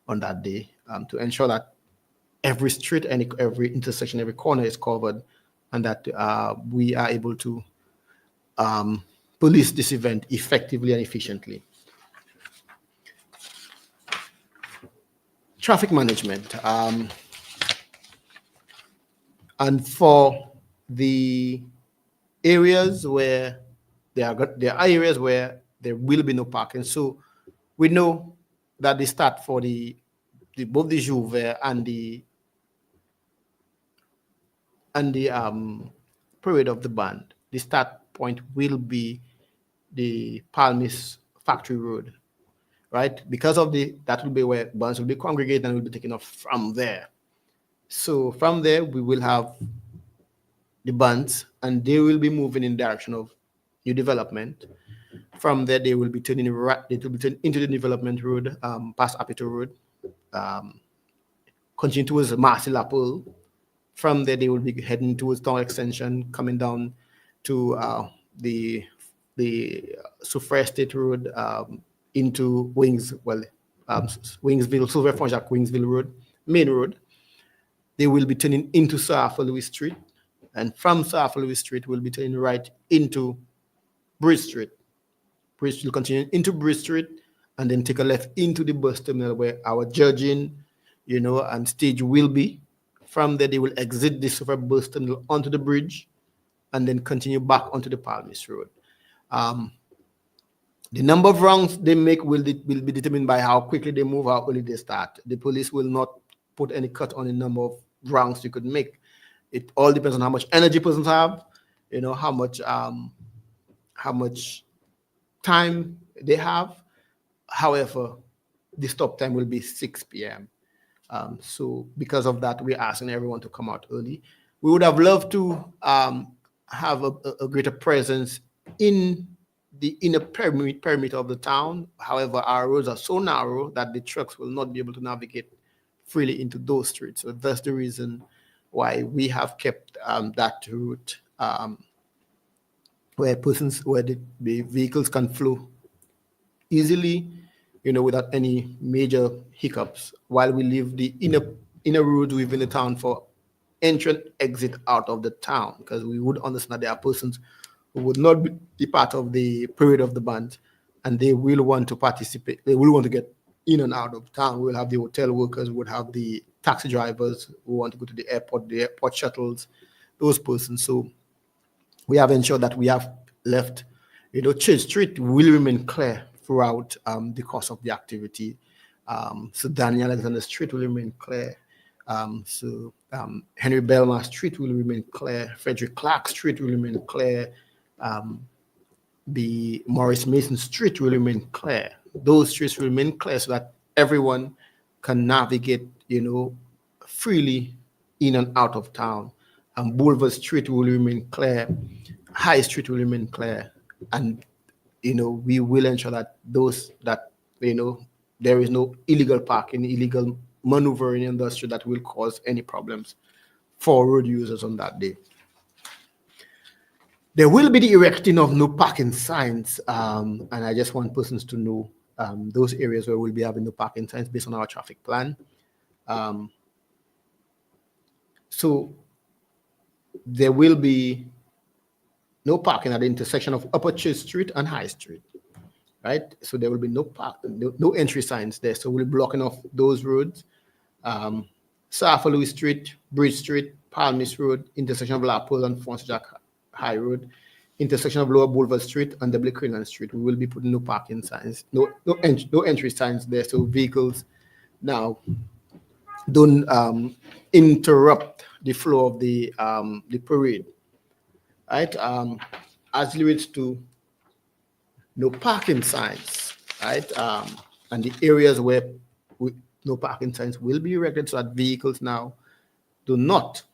on that day, to ensure that every street and every intersection, every corner is covered, and that we are able to police this event effectively and efficiently. Traffic management. And for the areas where there are areas where there will be no parking. So we know that the start for both the Jouvert and the parade of the band, the start point will be the Palmis Factory Road. right? Because of that will be where bonds will be congregated and will be taken off from there. So from there, we will have the bonds, and they will be moving in direction of new development. From there, they will be turning right. They will be turning into the development road, past Apito Road, um, continue towards Marcel. From there, they will be heading towards Town Extension, coming down to the Soufriere State Road, into Wingsville, Silver Fonjac, Wingsville Road, Main Road. They will be turning into Sir Arthur Louis Street, and from Sir Arthur Louis Street, we'll be turning right into Bridge Street. Bridge will continue into Bridge Street, and then take a left into the bus terminal where our judging, and stage will be. From there, they will exit the Soufriere bus terminal onto the bridge, and then continue back onto the Palmis Road. The number of rounds they make will be determined by how quickly they move, how early they start. The police will not put any cut on the number of rounds you could make. It all depends on how much energy persons have, how much time they have. However, the stop time will be 6 p.m. So because of that, we're asking everyone to come out early. We would have loved to have a greater presence in the inner perimeter of the town. However, our roads are so narrow that the trucks will not be able to navigate freely into those streets. So that's the reason why we have kept that route where the vehicles can flow easily, without any major hiccups, while we leave the inner roads within the town for entrance, exit out of the town, because we would understand there are persons who would not be part of the parade of the band, and they will want to participate. They will want to get in and out of town. We'll have the hotel workers, we'll have the taxi drivers who want to go to the airport shuttles, those persons. So we have ensured that we have left, Church Street will remain clear throughout the course of the activity. So Daniel Alexander Street will remain clear. Henry Belmar Street will remain clear. Frederick Clark Street will remain clear. The Morris Mason Street will remain clear. Those streets will remain clear so that everyone can navigate, freely in and out of town. And Boulevard Street will remain clear. High Street will remain clear. And, we will ensure that there is no illegal parking, illegal maneuvering in the street that will cause any problems for road users on that day. There will be the erecting of no parking signs, and I just want persons to know those areas where we'll be having no parking signs based on our traffic plan. So there will be no parking at the intersection of Upper Church Street and High Street, right? So there will be no entry signs there. So we'll be blocking off those roads. Sir Arthur Louis Street, Bridge Street, Palmis Road, intersection of Lapole and Fonse Jack High Road, intersection of Lower Boulevard Street and W. Quinlan Street. We will be putting no parking signs, no entry signs there. So vehicles now don't interrupt the flow of the parade, right? As it relates to no parking signs, right? And the areas where no parking signs will be erected so that vehicles now do not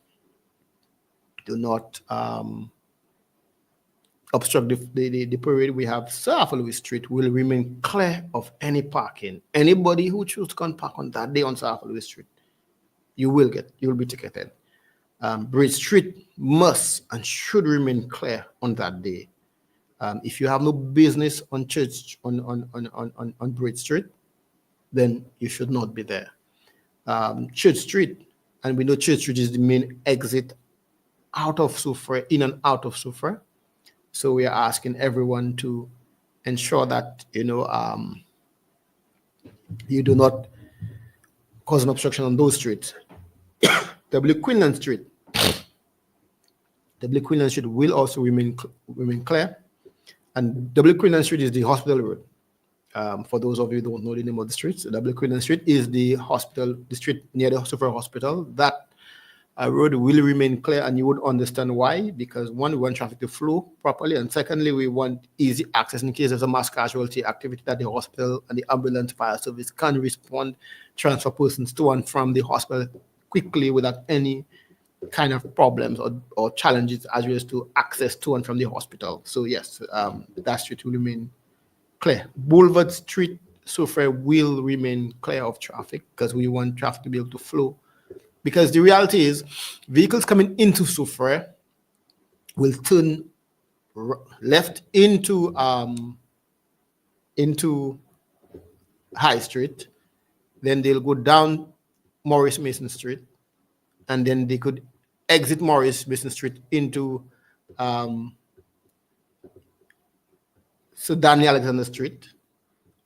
obstruct the parade. We have Sir Arthur Louis Street will remain clear of any parking. Anybody who chooses to come park on that day on Sir Arthur Louis Street, you will be ticketed. Bridge Street must and should remain clear on that day. If you have no business on Bridge Street, then you should not be there. Church Street, and we know Church Street is the main exit out of Soufriere, in and out of Soufriere. So we are asking everyone to ensure that you do not cause an obstruction on those streets. W. Quinlan Street will also remain clear, and W. Quinlan Street is the hospital road. For those of you who don't know the name of the streets, W. Quinlan Street is the hospital, the street near the Soufriere Hospital that road will remain clear, and you would understand why. Because one, we want traffic to flow properly, and secondly, we want easy access in case there's a mass casualty activity that the hospital and the ambulance fire service can respond, transfer persons to and from the hospital quickly without any kind of problems or challenges as relates to access to and from the hospital. So yes, that street will remain clear. Boulevard Street, Soufriere will remain clear of traffic because we want traffic to be able to flow. Because the reality is, vehicles coming into Soufriere will turn left into High Street, then they'll go down Maurice Mason Street, and then they could exit Maurice Mason Street into Daniel Alexander Street,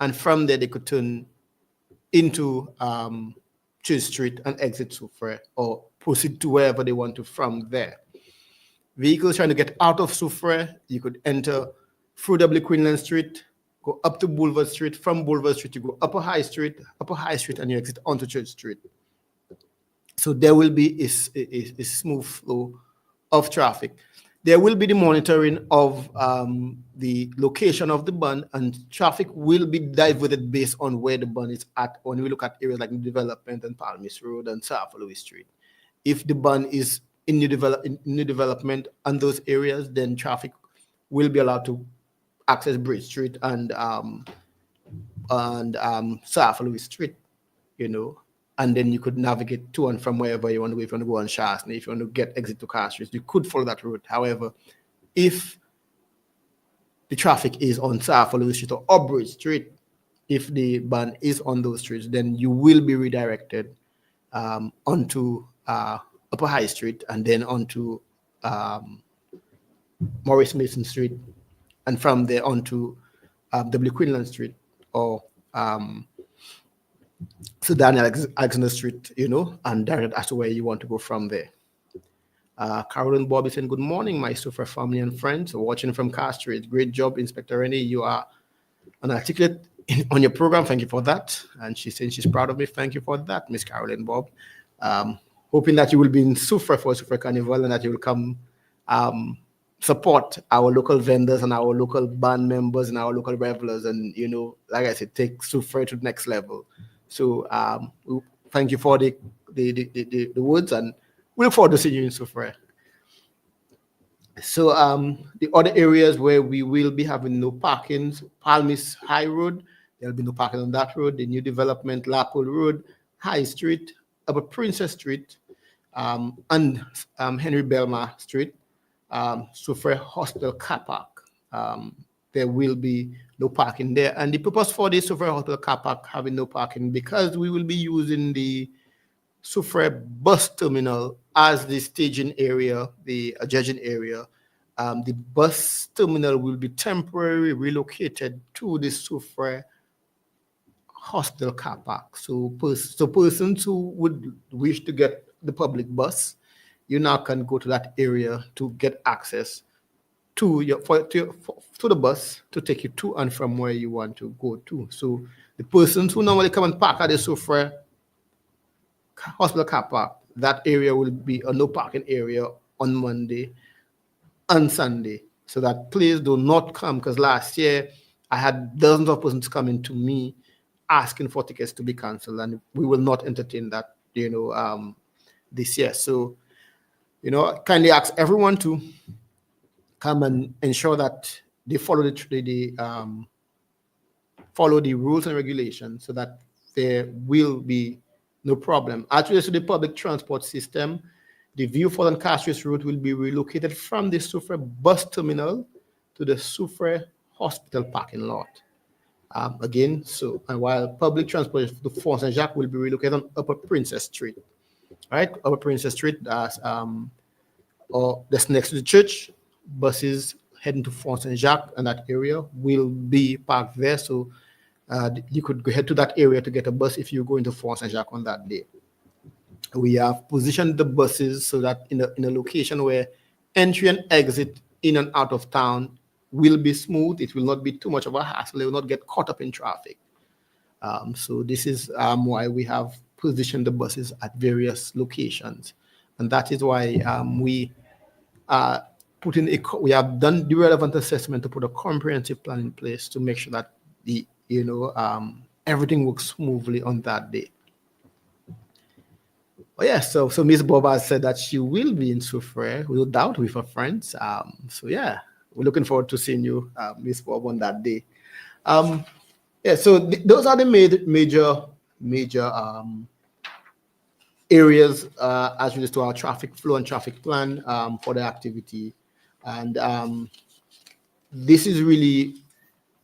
and from there they could turn into Church Street and exit Soufriere, or proceed to wherever they want to from there. Vehicles trying to get out of Soufriere, you could enter through W. Quinlan Street, go up to Boulevard Street. From Boulevard Street, you go Upper High Street, and you exit onto Church Street. So there will be a smooth flow of traffic. There will be the monitoring of the location of the bun, and traffic will be diverted based on where the bun is at when we look at areas like New Development and Palmis Road and South Louis Street. If the bun is in new development and those areas, then traffic will be allowed to access Bridge Street and South Louis Street, and then you could navigate to and from wherever you want to go. If you want to go on Shastney, if you want to get exit to Car Street, you could follow that route. However, if the traffic is on South Louis Street or Bridge Street, if the ban is on those streets, then you will be redirected onto Upper High Street and then onto Maurice Mason Street, and from there onto W. Quinlan Street or Daniel Alexander Street, and direct as to where you want to go from there. Carolyn Bobby saying, good morning, my Soufriere family and friends watching from Car Street. Great job, Inspector Rene. You are an articulate on your program. Thank you for that. And she's saying she's proud of me. Thank you for that, Miss Carolyn Bob. Hoping that you will be in Soufriere for Soufriere Carnival and that you will come support our local vendors and our local band members and our local revelers, and like I said, take Soufriere to the next level. So thank you for the words, and we look forward to seeing you in Soufriere. So the other areas where we will be having no parkings: Palmis High Road, there'll be no parking on that road. The new development, Lapole Road, High Street, Upper Princess Street, and Henry Belmar Street, Soufriere Hospital Car Park. There will be no parking there. And the purpose for the Soufriere Hospital Car Park having no parking, because we will be using the Soufriere bus terminal as the staging area, the judging area. The bus terminal will be temporarily relocated to the Soufriere Hospital Car Park. So persons who would wish to get the public bus, you now can go to that area to get access to the bus to take you to and from where you want to go to. So the persons who normally come and park at the Soufriere Hospital Car Park, that area will be a no parking area on Monday and Sunday. So that please do not come, because last year I had dozens of persons coming to me asking for tickets to be cancelled, and we will not entertain that, this year. So, kindly ask everyone to come and ensure that they follow the rules and regulations, so that there will be no problem. As relates to the public transport system, the Viewford and Castries route will be relocated from the Soufriere bus terminal to the Soufriere Hospital parking lot. And while public transport to Fort Saint-Jacques will be relocated on Upper Princess Street. Right, Upper Princess Street, that's next to the church. Buses heading to Fort Saint-Jacques and that area will be parked there. So you could go head to that area to get a bus if you go into Fort Saint-Jacques on that day. We have positioned the buses so that in a location where entry and exit in and out of town will be smooth. It will not be too much of a hassle. They will not get caught up in traffic. So this is why we have positioned the buses at various locations. And that is why we uh, we have done the relevant assessment to put a comprehensive plan in place to make sure that everything works smoothly on that day. Oh yeah, so Miss Bob has said that she will be in Soufriere, without doubt, with her friends. So yeah, we're looking forward to seeing you, Miss Bob, on that day. Um, yeah, so those are the major areas as relates to our traffic flow and traffic plan for the activity, and this is really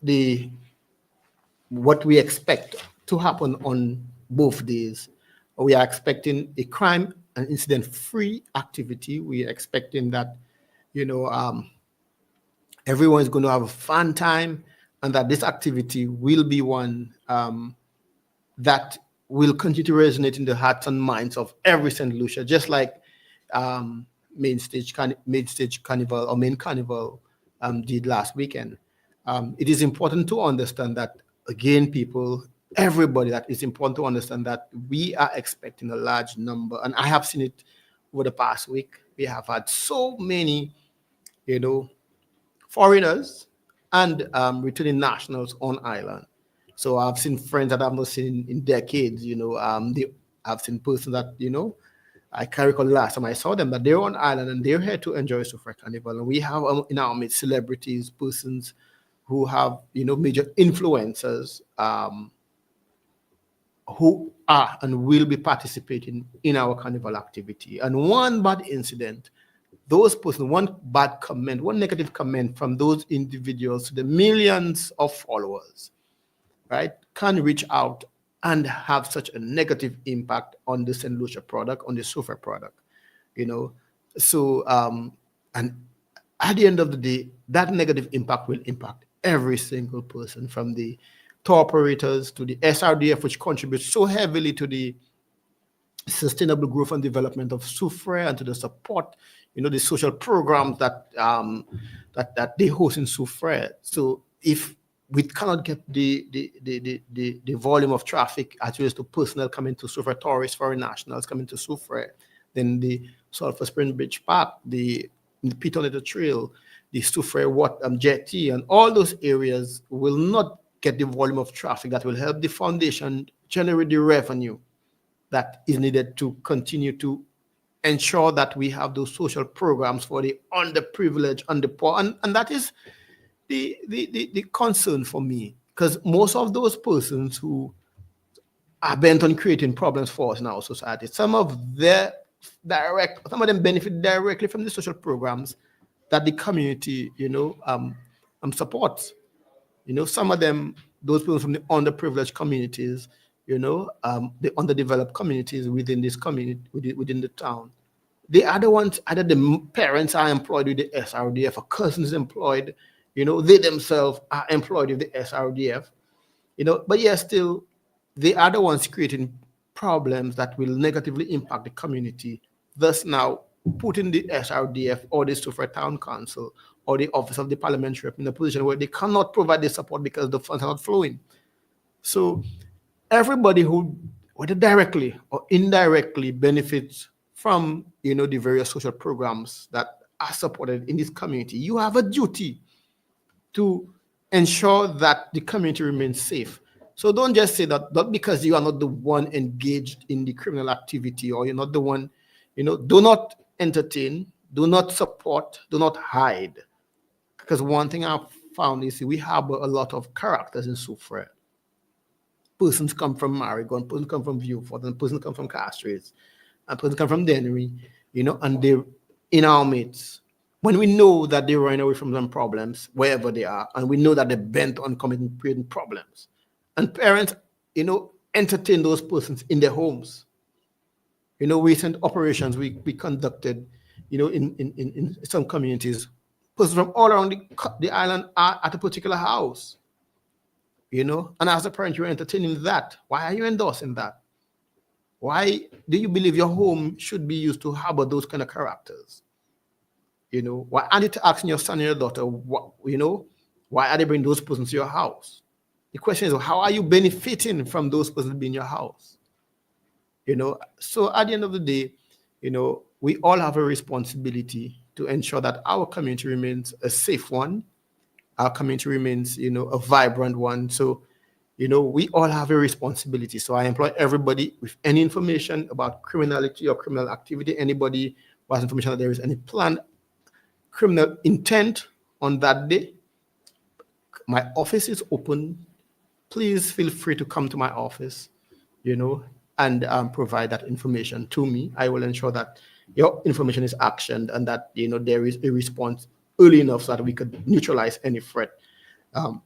the what we expect to happen on both days. We are expecting a crime and incident-free activity. We are expecting that, you know, everyone is going to have a fun time, and that this activity will be one that will continue to resonate in the hearts and minds of every St. Lucia, just like um, main stage carnival or main carnival did last weekend. It is important to understand that, again, people, everybody, that it's important to understand that we are expecting a large number, and I have seen it over the past week. We have had so many, you know, foreigners and returning nationals on island. So I've seen friends that I've not seen in decades. I've seen persons that I can't recall the last time I saw them, but they're on island and they're here to enjoy Soufriere Carnival. And we have in our midst celebrities, persons who have major influencers who are and will be participating in our carnival activity. And one bad incident, those persons, one bad comment, one negative comment from those individuals to the millions of followers, right, can reach out and have such a negative impact on the St. Lucia product, on the Soufriere product, you know. So, and at the end of the day, that negative impact will impact every single person, from the tour operators to the SRDF, which contributes so heavily to the sustainable growth and development of Soufriere, and to the support, the social programs that that they host in Soufriere. So if we cannot get the volume of traffic as well as to personnel coming to Soufriere, tourists, foreign nationals coming to Soufriere, then the Sulphur Spring Bridge Park, the Pitonetta Trail, the Soufriere jetty, and all those areas will not get the volume of traffic that will help the foundation generate the revenue that is needed to continue to ensure that we have those social programs for the underprivileged and the poor. And that is the concern for me, because most of those persons who are bent on creating problems for us in our society, some of them benefit directly from the social programs that the community, supports. Some of them, those people from the underprivileged communities, the underdeveloped communities within this community, within the town, they are the ones, either the parents are employed with the SRDF, or cousins employed, they themselves are employed with the SRDF, but yes, still, they are the ones creating problems that will negatively impact the community, thus now putting the SRDF or the Soufriere Town Council or the Office of the Parliamentary Rep in a position where they cannot provide the support because the funds are not flowing. So everybody who, whether directly or indirectly, benefits from the various social programs that are supported in this community, you have a duty to ensure that the community remains safe. So don't just say that not because you are not the one engaged in the criminal activity, or you're not the one, do not entertain, do not support, do not hide. Because one thing I've found is we have a lot of characters in Soufriere. Persons come from Marigon, persons come from Viewfort, and persons come from Castries, and persons come from Dennery, and they're in our midst. When we know that they're running away from some problems, wherever they are, and we know that they're bent on creating problems, and parents, entertain those persons in their homes. Recent operations we conducted, in some communities, persons from all around the island are at a particular house. And as a parent, you're entertaining that. Why are you endorsing that? Why do you believe your home should be used to harbor those kind of characters? Why are you asking your son and your daughter, why are they bringing those persons to your house? The question is, how are you benefiting from those persons being in your house? So at the end of the day, we all have a responsibility to ensure that our community remains a safe one. Our community remains, a vibrant one. So, we all have a responsibility. So I employ everybody with any information about criminality or criminal activity, anybody who has information that there is any planned criminal intent on that day. My office is open. Please feel free to come to my office, and provide that information to me. I will ensure that your information is actioned and that, there is a response early enough so that we could neutralize any threat. Um,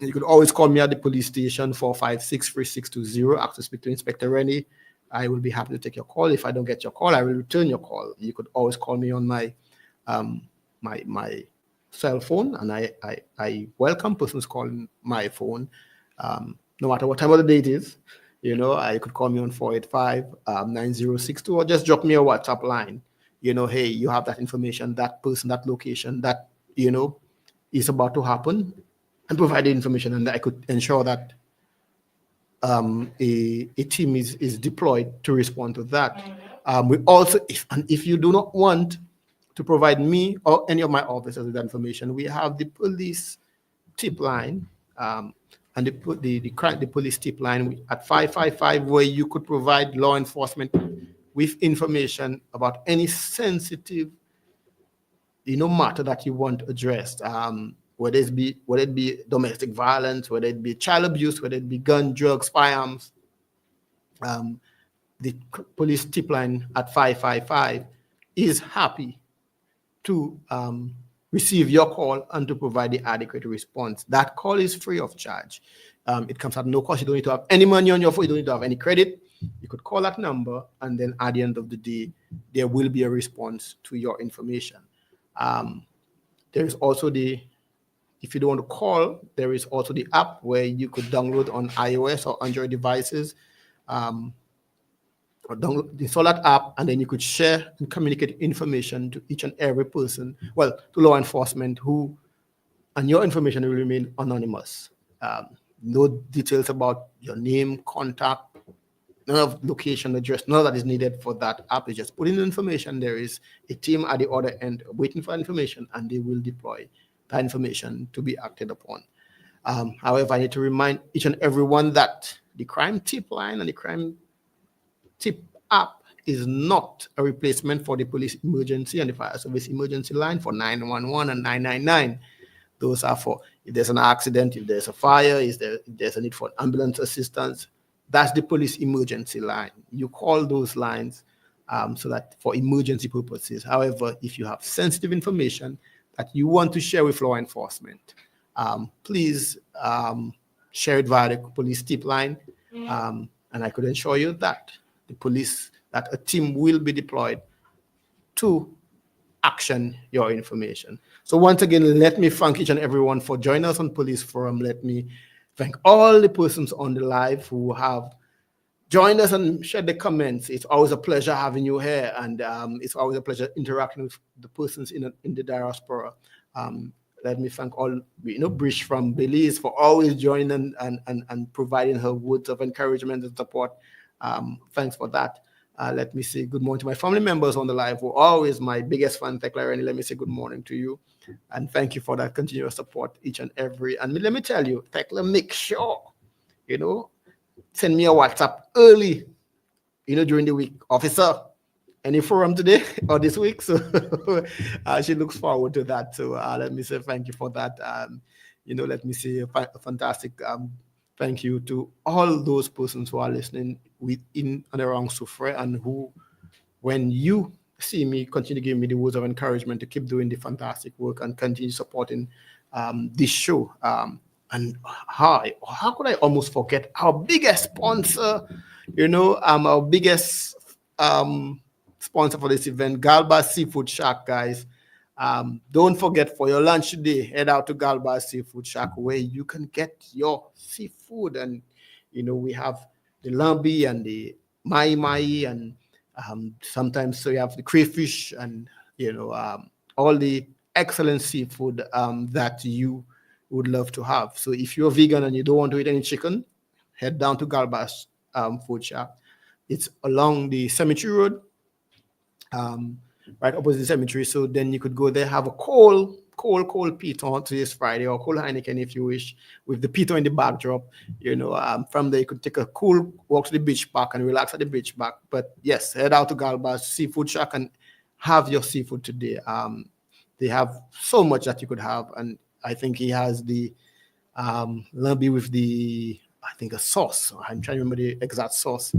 you could always call me at the police station, 456-3620, ask to speak to Inspector Rene. I will be happy to take your call. If I don't get your call, I will return your call. You could always call me on my my cell phone, and I welcome persons calling my phone, no matter what time of the day it is. I could call me on 485-9062, or just drop me a WhatsApp line. Hey, you have that information, that person, that location, that is about to happen, and provide the information, and I could ensure that a team is deployed to respond to that. We also, if you do not want to provide me or any of my officers with that information, we have the police tip line, and the police tip line at 555, where you could provide law enforcement with information about any sensitive matter that you want addressed, whether it be domestic violence, whether it be child abuse, whether it be gun, drugs, firearms. The police tip line at 555 is happy to receive your call and to provide the adequate response. That call is free of charge. It comes at no cost. You don't need to have any money on your phone. You don't need to have any credit. You could call that number, and then at the end of the day, there will be a response to your information. There is also if you don't want to call, there is also the app where you could download on iOS or Android devices, or install that app, and then you could share and communicate information to each and every person, to law enforcement, and your information will remain anonymous. No details about your name, contact, none of location, address, none of that is needed for that app. You just put in the information. There is a team at the other end waiting for information, and they will deploy that information to be acted upon. However, I need to remind each and everyone that the crime tip line and the crime tip app is not a replacement for the police emergency and the fire service emergency line for 911 and 999. Those are for if there's an accident, if there's a fire, if there's a need for ambulance assistance. That's the police emergency line. You call those lines so that for emergency purposes. However, if you have sensitive information that you want to share with law enforcement, please share it via the police tip line, and I could ensure you that that a team will be deployed to action your information. So once again, let me thank each and everyone for joining us on Police Forum. Let me thank all the persons on the live who have joined us and shared the comments. It's always a pleasure having you here, and it's always a pleasure interacting with the persons in the diaspora. Let me thank all, Brish from Belize for always joining and providing her words of encouragement and support. Thanks for that. Let me say good morning to my family members on the live who are always my biggest fan. Rene, let me say good morning to you. And thank you for that continuous support each and every. And let me tell you, Tekla, make sure, send me a WhatsApp early, during the week. Officer, any forum today or this week? So she looks forward to that. So let me say thank you for that. Let me say a fantastic thank you to all those persons who are listening within and around Soufriere, and who, when you see me, continue giving me the words of encouragement to keep doing the fantastic work and continue supporting this show. And how could I almost forget our biggest sponsor, our biggest sponsor for this event, Galba Seafood Shack, guys. Don't forget, for your lunch today, head out to Galba Seafood Shack, where you can get your seafood. And, we have the lambi and the mai, and sometimes so you have the crayfish and, all the excellent seafood that you would love to have. So if you're vegan and you don't want to eat any chicken, head down to Galba's Food Shack. It's along the Cemetery Road, um, right opposite the cemetery. So then you could go there, have a cold Peter to this Friday, or cold Heineken if you wish, with the Peter in the backdrop. From there you could take a cool walk to the beach park and relax at the beach park. But yes, head out to Galba's Seafood Shack and have your seafood today. They have so much that you could have, and I think he has the lambi with the, I think, a sauce. I'm trying to remember the exact sauce.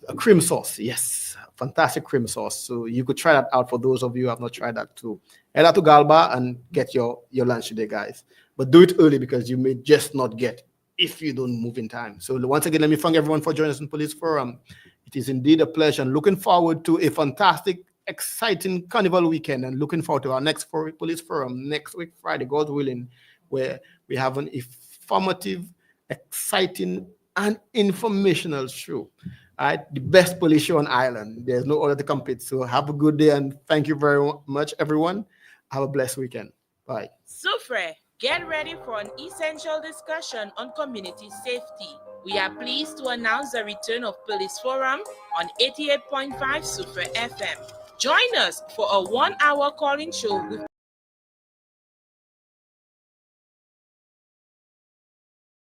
A cream sauce, yes, fantastic cream sauce. So you could try that out for those of you who have not tried that too. Head out to Galba and get your lunch today, guys. But do it early because you may just not get if you don't move in time. So once again, let me thank everyone for joining us in Police Forum. It is indeed a pleasure, and looking forward to a fantastic, exciting carnival weekend, and looking forward to our next Police Forum next week, Friday, God willing, where we have an informative, exciting, and informational show. All right, the best police show on island. There's no other to compete. So have a good day, and thank you very much, everyone. Have a blessed weekend. Bye. Soufriere, get ready for an essential discussion on community safety. We are pleased to announce the return of Police Forum on 88.5 Soufriere FM. Join us for a 1-hour call-in show with